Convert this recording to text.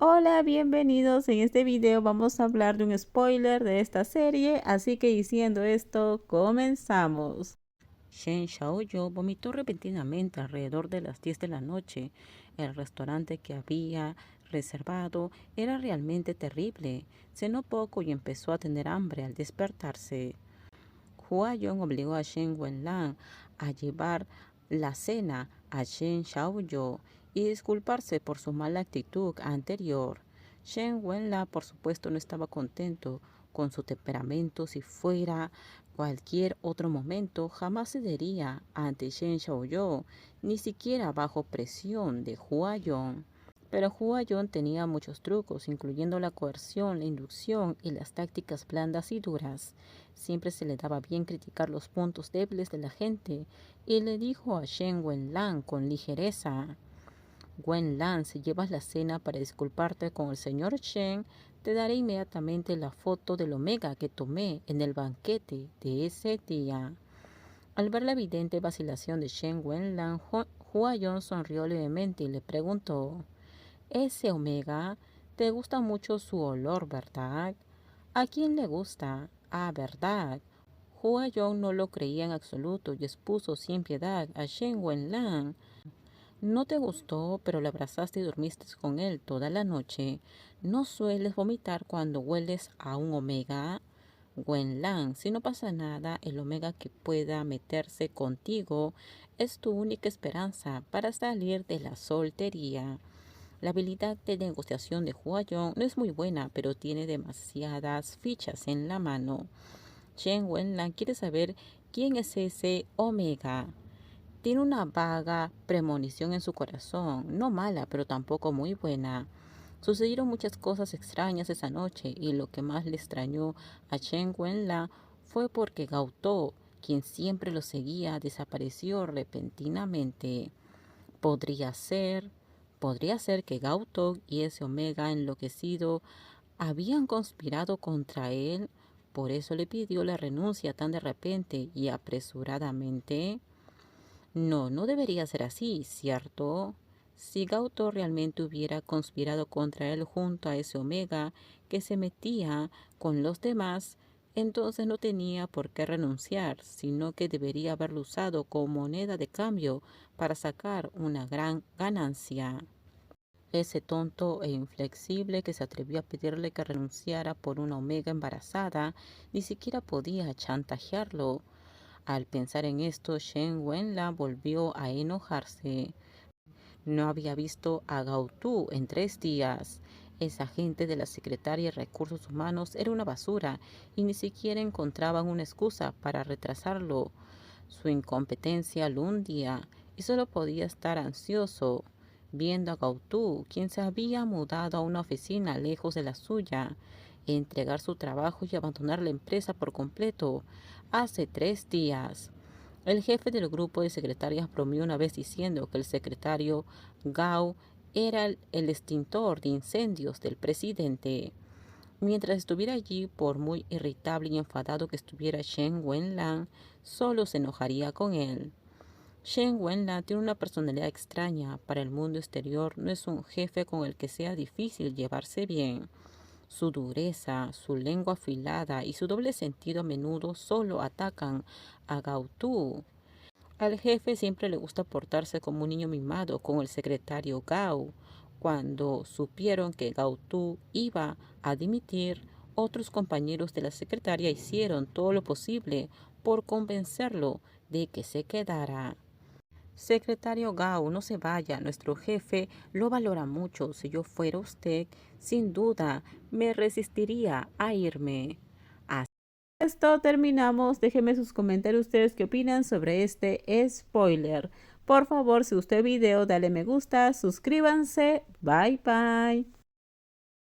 Hola, bienvenidos. En este video vamos a hablar de un spoiler de esta serie, así que diciendo esto, comenzamos. Shen Xiaoyu vomitó repentinamente alrededor de las 10 de la noche. El restaurante que había reservado era realmente terrible. Cenó poco y empezó a tener hambre al despertarse. Hua Yong obligó a Shen Wenlan a llevar la cena a Shen Xiaoyu y disculparse por su mala actitud anterior. Shen Wenlan, por supuesto, no estaba contento con su temperamento. Si fuera cualquier otro momento, jamás cedería ante Shen Xiaoyu, ni siquiera bajo presión de Hua Yong. Pero Hua Yong tenía muchos trucos, incluyendo la coerción, la inducción y las tácticas blandas y duras. Siempre se le daba bien criticar los puntos débiles de la gente y le dijo a Shen Wenlan con ligereza: Wenlan, si llevas la cena para disculparte con el señor Shen, te daré inmediatamente la foto del omega que tomé en el banquete de ese día. Al ver la evidente vacilación de Shen Wenlan, Hua Yong sonrió levemente y le preguntó: ese omega, te gusta mucho su olor, ¿verdad? ¿A quién le gusta? Ah, ¿verdad? Hua Yong no lo creía en absoluto y expuso sin piedad a Shen Wenlan. No te gustó, pero le abrazaste y dormiste con él toda la noche. ¿No sueles vomitar cuando hueles a un omega? Wenlan, si no pasa nada, el omega que pueda meterse contigo es tu única esperanza para salir de la soltería. La habilidad de negociación de Hua Yong no es muy buena, pero tiene demasiadas fichas en la mano. Chen Wenlan quiere saber quién es ese Omega. Tiene una vaga premonición en su corazón, no mala, pero tampoco muy buena. Sucedieron muchas cosas extrañas esa noche y lo que más le extrañó a Chen Wenlan fue porque Gao To, quien siempre lo seguía, desapareció repentinamente. Podría ser, podría ser que Gautok y ese Omega enloquecido habían conspirado contra él, por eso le pidió la renuncia tan de repente y apresuradamente. No, no debería ser así, ¿cierto? Si Gauto realmente hubiera conspirado contra él junto a ese Omega que se metía con los demás, entonces no tenía por qué renunciar, sino que debería haberlo usado como moneda de cambio para sacar una gran ganancia. Ese tonto e inflexible que se atrevió a pedirle que renunciara por una Omega embarazada, ni siquiera podía chantajearlo. Al pensar en esto, Shen Wenla volvió a enojarse. No había visto a Gautú en 3 días. Esa gente de la Secretaría de Recursos Humanos era una basura y ni siquiera encontraban una excusa para retrasarlo. Su incompetencia lo hundía y solo podía estar ansioso viendo a Gautú, quien se había mudado a una oficina lejos de la suya, entregar su trabajo y abandonar la empresa por completo hace 3 días. El jefe del grupo de secretarias bromeó una vez diciendo que el secretario Gao era el extintor de incendios del presidente. Mientras estuviera allí, por muy irritable y enfadado que estuviera Shen Wenlan, solo se enojaría con él. Shen Wenlan tiene una personalidad extraña. Para el mundo exterior no es un jefe con el que sea difícil llevarse bien. Su dureza, su lengua afilada y su doble sentido a menudo solo atacan a Gautu. Al jefe siempre le gusta portarse como un niño mimado con el secretario Gao. Cuando supieron que Gao Tu iba a dimitir, otros compañeros de la secretaria hicieron todo lo posible por convencerlo de que se quedara. Secretario Gao, no se vaya, nuestro jefe lo valora mucho. Si yo fuera usted, sin duda me resistiría a irme. Esto terminamos. Déjenme sus comentarios ustedes qué opinan sobre este spoiler. Por favor, si gustó el video, dale me gusta, suscríbanse. Bye bye.